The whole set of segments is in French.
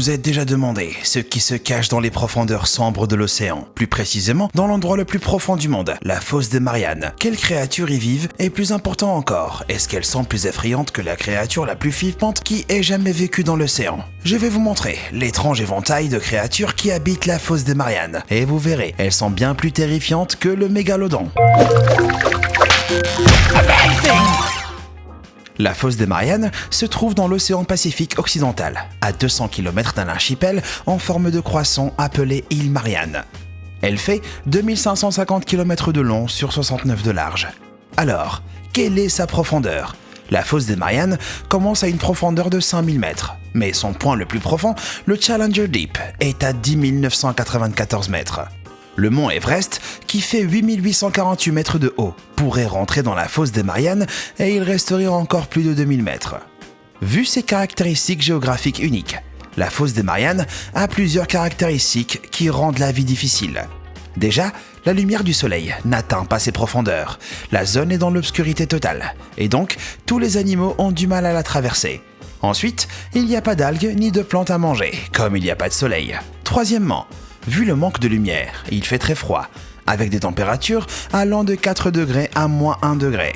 vous êtes déjà demandé ce qui se cache dans les profondeurs sombres de l'océan, plus précisément dans l'endroit le plus profond du monde, la fosse des Mariannes. Quelles créatures y vivent et plus important encore, est-ce qu'elles sont plus effrayantes que la créature la plus flippante qui ait jamais vécu dans l'océan? Je vais vous montrer l'étrange éventail de créatures qui habitent la fosse des Mariannes et vous verrez, elles sont bien plus terrifiantes que le mégalodon. La fosse des Mariannes se trouve dans l'océan Pacifique occidental, à 200 km d'un archipel en forme de croissant appelé île Marianne. Elle fait 2550 km de long sur 69 de large. Alors, quelle est sa profondeur? La fosse des Mariannes commence à une profondeur de 5000 mètres, mais son point le plus profond, le Challenger Deep, est à 10 994 mètres. Le mont Everest, qui fait 8848 mètres de haut, pourrait rentrer dans la fosse des Mariannes et il resterait encore plus de 2000 mètres. Vu ses caractéristiques géographiques uniques, la fosse des Mariannes a plusieurs caractéristiques qui rendent la vie difficile. Déjà, la lumière du soleil n'atteint pas ses profondeurs, la zone est dans l'obscurité totale, et donc tous les animaux ont du mal à la traverser. Ensuite, il n'y a pas d'algues ni de plantes à manger, comme il n'y a pas de soleil. Troisièmement, vu le manque de lumière, il fait très froid, avec des températures allant de 4 degrés à moins 1 degré.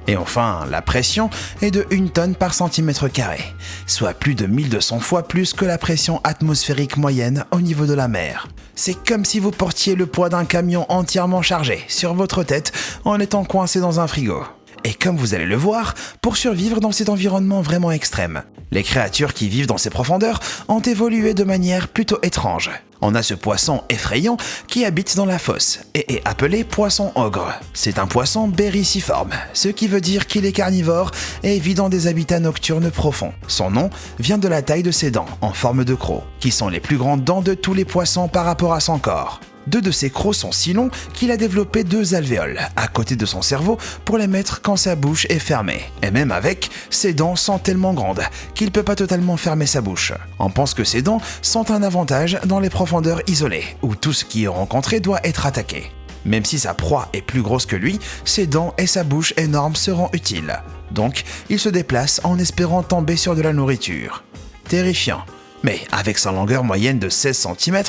Et enfin, la pression est de 1 tonne par centimètre carré, soit plus de 1200 fois plus que la pression atmosphérique moyenne au niveau de la mer. C'est comme si vous portiez le poids d'un camion entièrement chargé sur votre tête en étant coincé dans un frigo. Et comme vous allez le voir, pour survivre dans cet environnement vraiment extrême, les créatures qui vivent dans ces profondeurs ont évolué de manière plutôt étrange. On a ce poisson effrayant qui habite dans la fosse et est appelé poisson ogre. C'est un poisson bériciforme, ce qui veut dire qu'il est carnivore et vit dans des habitats nocturnes profonds. Son nom vient de la taille de ses dents, en forme de crocs, qui sont les plus grandes dents de tous les poissons par rapport à son corps. 2 de ses crocs sont si longs qu'il a développé 2 alvéoles à côté de son cerveau pour les mettre quand sa bouche est fermée. Et même avec, ses dents sont tellement grandes qu'il ne peut pas totalement fermer sa bouche. On pense que ses dents sont un avantage dans les profondeurs isolées, où tout ce qu'il est rencontré doit être attaqué. Même si sa proie est plus grosse que lui, ses dents et sa bouche énorme seront utiles. Donc, il se déplace en espérant tomber sur de la nourriture. Terrifiant. Mais avec sa longueur moyenne de 16 cm,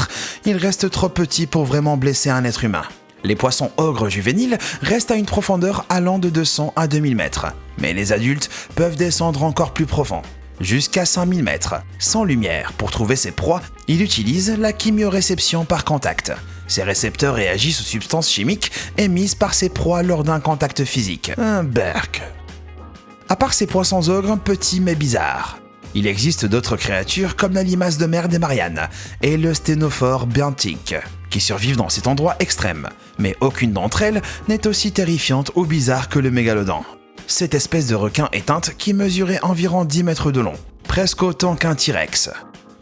il reste trop petit pour vraiment blesser un être humain. Les poissons ogres juvéniles restent à une profondeur allant de 200 à 2000 mètres, mais les adultes peuvent descendre encore plus profond, jusqu'à 5000 mètres. Sans lumière, pour trouver ses proies, il utilise la chimioréception par contact. Ces récepteurs réagissent aux substances chimiques émises par ses proies lors d'un contact physique. Un berk. À part ces poissons ogres petits mais bizarres, il existe d'autres créatures comme la limace de mer des Mariannes et le sténophore benthique, qui survivent dans cet endroit extrême, mais aucune d'entre elles n'est aussi terrifiante ou bizarre que le mégalodon. Cette espèce de requin éteinte qui mesurait environ 10 mètres de long, presque autant qu'un T-Rex.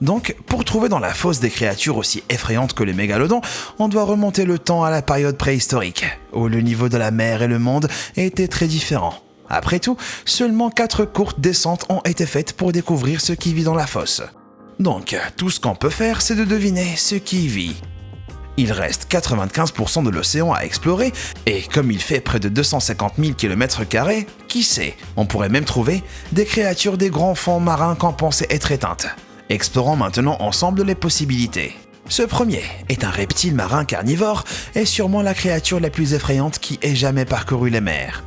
Donc, pour trouver dans la fosse des créatures aussi effrayantes que les mégalodons, on doit remonter le temps à la période préhistorique, où le niveau de la mer et le monde étaient très différents. Après tout, seulement 4 courtes descentes ont été faites pour découvrir ce qui vit dans la fosse. Donc, tout ce qu'on peut faire, c'est de deviner ce qui y vit. Il reste 95% de l'océan à explorer, et comme il fait près de 250 000 km², qui sait, on pourrait même trouver des créatures des grands fonds marins qu'on pensait être éteintes. Explorons maintenant ensemble les possibilités. Ce premier est un reptile marin carnivore et sûrement la créature la plus effrayante qui ait jamais parcouru les mers.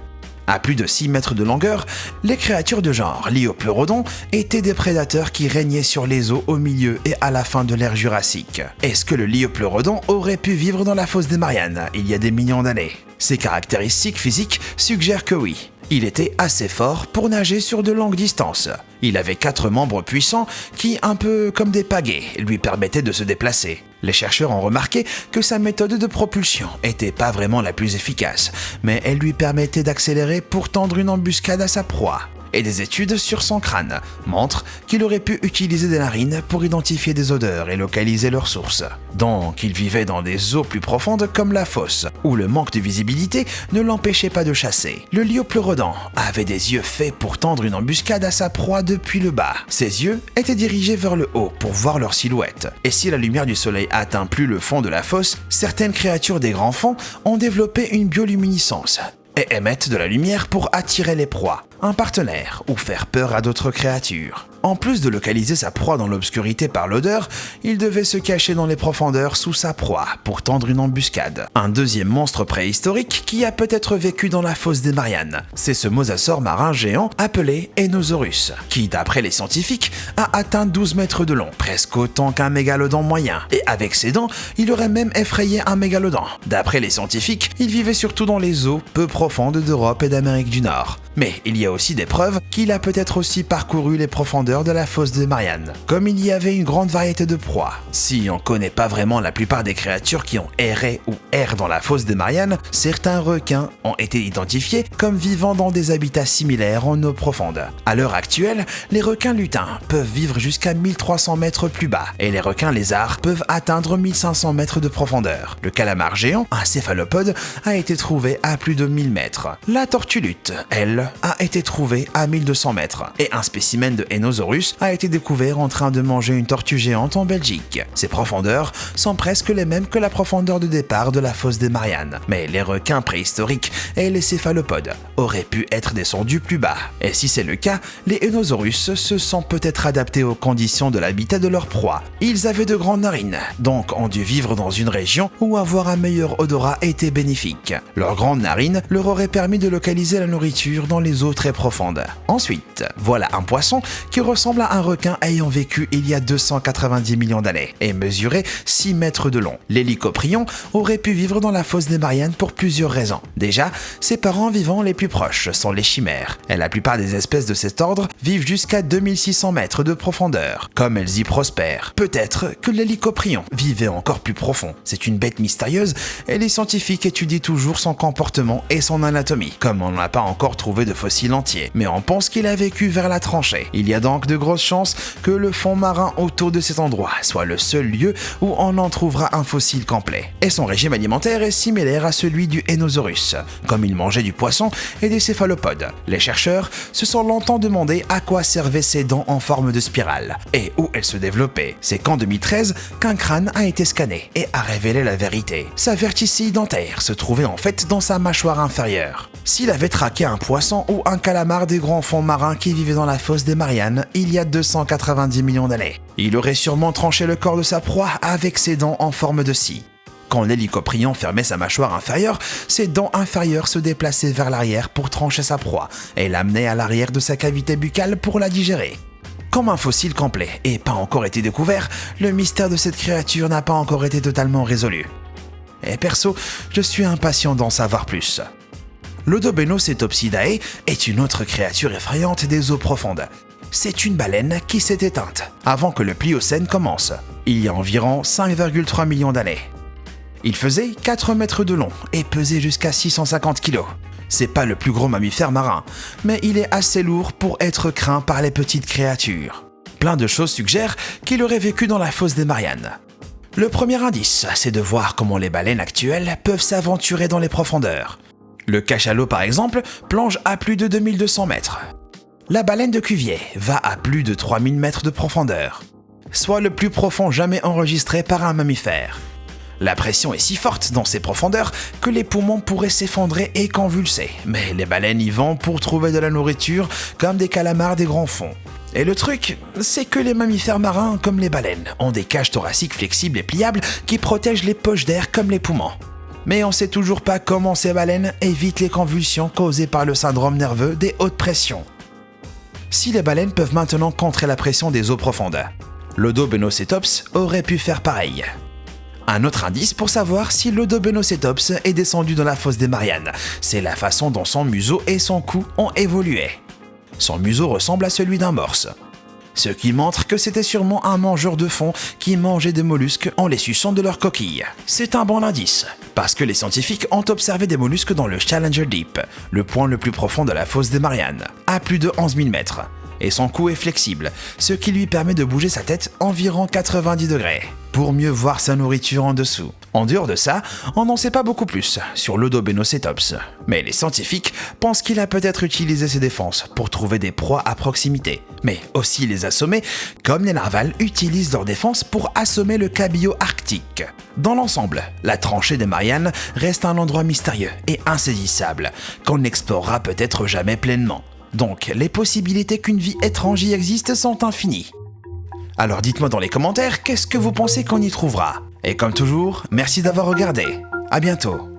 À plus de 6 mètres de longueur, les créatures de genre Liopleurodon étaient des prédateurs qui régnaient sur les eaux au milieu et à la fin de l'ère Jurassique. Est-ce que le Liopleurodon aurait pu vivre dans la fosse des Mariannes il y a des millions d'années? Ses caractéristiques physiques suggèrent que oui. Il était assez fort pour nager sur de longues distances. Il avait 4 membres puissants qui, un peu comme des pagaies, lui permettaient de se déplacer. Les chercheurs ont remarqué que sa méthode de propulsion était pas vraiment la plus efficace, mais elle lui permettait d'accélérer pour tendre une embuscade à sa proie. Et des études sur son crâne montrent qu'il aurait pu utiliser des narines pour identifier des odeurs et localiser leurs sources. Donc il vivait dans des eaux plus profondes comme la fosse, où le manque de visibilité ne l'empêchait pas de chasser. Le Liopleurodon avait des yeux faits pour tendre une embuscade à sa proie depuis le bas. Ses yeux étaient dirigés vers le haut pour voir leur silhouette. Et si la lumière du soleil atteint plus le fond de la fosse, certaines créatures des grands fonds ont développé une bioluminescence et émettent de la lumière pour attirer les proies, un partenaire ou faire peur à d'autres créatures. En plus de localiser sa proie dans l'obscurité par l'odeur, il devait se cacher dans les profondeurs sous sa proie pour tendre une embuscade. Un deuxième monstre préhistorique qui a peut-être vécu dans la fosse des Mariannes. C'est ce mosasaure marin géant appelé Enosaurus, qui d'après les scientifiques a atteint 12 mètres de long, presque autant qu'un mégalodon moyen. Et avec ses dents, il aurait même effrayé un mégalodon. D'après les scientifiques, il vivait surtout dans les eaux peu profondes d'Europe et d'Amérique du Nord. Mais il y a aussi des preuves qu'il a peut-être aussi parcouru les profondeurs de la fosse des Mariannes, comme il y avait une grande variété de proies. Si on connaît pas vraiment la plupart des créatures qui ont erré ou errent dans la fosse des Mariannes, certains requins ont été identifiés comme vivant dans des habitats similaires en eau profonde. À l'heure actuelle, les requins lutins peuvent vivre jusqu'à 1300 mètres plus bas, et les requins lézards peuvent atteindre 1500 mètres de profondeur. Le calamar géant, un céphalopode, a été trouvé à plus de 1000 mètres. La tortue lutte, elle, a été trouvée à 1200 mètres, et un spécimen de Enosaurus a été découvert en train de manger une tortue géante en Belgique. Ses profondeurs sont presque les mêmes que la profondeur de départ de la fosse des Mariannes, mais les requins préhistoriques et les céphalopodes auraient pu être descendus plus bas. Et si c'est le cas, les Enosaurus se sont peut-être adaptés aux conditions de l'habitat de leur proie. Ils avaient de grandes narines, donc ont dû vivre dans une région où avoir un meilleur odorat était bénéfique. Leurs grandes narines leur auraient permis de localiser la nourriture dans les eaux très profondes. Ensuite, voilà un poisson qui ressemble à un requin ayant vécu il y a 290 millions d'années et mesurait 6 mètres de long. L'hélicoprion aurait pu vivre dans la fosse des Mariannes pour plusieurs raisons. Déjà, ses parents vivants les plus proches sont les chimères, et la plupart des espèces de cet ordre vivent jusqu'à 2600 mètres de profondeur, comme elles y prospèrent. Peut-être que l'hélicoprion vivait encore plus profond. C'est une bête mystérieuse et les scientifiques étudient toujours son comportement et son anatomie, comme on n'a pas encore trouvé de fossiles entiers, mais on pense qu'il a vécu vers la tranchée. Il y a donc de grosses chances que le fond marin autour de cet endroit soit le seul lieu où on en trouvera un fossile complet. Et son régime alimentaire est similaire à celui du Enosaurus, comme il mangeait du poisson et des céphalopodes. Les chercheurs se sont longtemps demandé à quoi servaient ses dents en forme de spirale et où elles se développaient. C'est qu'en 2013 qu'un crâne a été scanné et a révélé la vérité. Sa verticille dentaire se trouvait en fait dans sa mâchoire inférieure. S'il avait traqué un poisson ou un calamar des grands fonds marins qui vivaient dans la fosse des Mariannes il y a 290 millions d'années, il aurait sûrement tranché le corps de sa proie avec ses dents en forme de scie. Quand l'hélicoprion fermait sa mâchoire inférieure, ses dents inférieures se déplaçaient vers l'arrière pour trancher sa proie et l'amenaient à l'arrière de sa cavité buccale pour la digérer. Comme un fossile complet et pas encore été découvert, le mystère de cette créature n'a pas encore été totalement résolu. Et perso, je suis impatient d'en savoir plus. L'Odobenocetopsidae est une autre créature effrayante des eaux profondes. C'est une baleine qui s'est éteinte avant que le Pliocène commence, il y a environ 5,3 millions d'années. Il faisait 4 mètres de long et pesait jusqu'à 650 kg. C'est pas le plus gros mammifère marin, mais il est assez lourd pour être craint par les petites créatures. Plein de choses suggèrent qu'il aurait vécu dans la fosse des Mariannes. Le premier indice, c'est de voir comment les baleines actuelles peuvent s'aventurer dans les profondeurs. Le cachalot par exemple plonge à plus de 2200 mètres. La baleine de Cuvier va à plus de 3000 mètres de profondeur, soit le plus profond jamais enregistré par un mammifère. La pression est si forte dans ces profondeurs que les poumons pourraient s'effondrer et convulser, mais les baleines y vont pour trouver de la nourriture comme des calamars des grands fonds. Et le truc, c'est que les mammifères marins, comme les baleines, ont des cages thoraciques flexibles et pliables qui protègent les poches d'air comme les poumons. Mais on sait toujours pas comment ces baleines évitent les convulsions causées par le syndrome nerveux des hautes pressions. Si les baleines peuvent maintenant contrer la pression des eaux profondes, l'Odobenocetops aurait pu faire pareil. Un autre indice pour savoir si l'Odobenocetops est descendu dans la fosse des Mariannes, c'est la façon dont son museau et son cou ont évolué. Son museau ressemble à celui d'un morse, ce qui montre que c'était sûrement un mangeur de fond qui mangeait des mollusques en les suçant de leur coquille. C'est un bon indice, parce que les scientifiques ont observé des mollusques dans le Challenger Deep, le point le plus profond de la fosse des Mariannes, à plus de 11 000 mètres. Et son cou est flexible, ce qui lui permet de bouger sa tête environ 90 degrés, pour mieux voir sa nourriture en dessous. En dehors de ça, on n'en sait pas beaucoup plus sur l'Odobenocetops, mais les scientifiques pensent qu'il a peut-être utilisé ses défenses pour trouver des proies à proximité, mais aussi les assommer, comme les narvals utilisent leurs défenses pour assommer le cabillaud arctique. Dans l'ensemble, la tranchée des Mariannes reste un endroit mystérieux et insaisissable, qu'on n'explorera peut-être jamais pleinement. Donc les possibilités qu'une vie étrange y existe sont infinies. Alors dites-moi dans les commentaires qu'est-ce que vous pensez qu'on y trouvera. Et comme toujours, merci d'avoir regardé. À bientôt.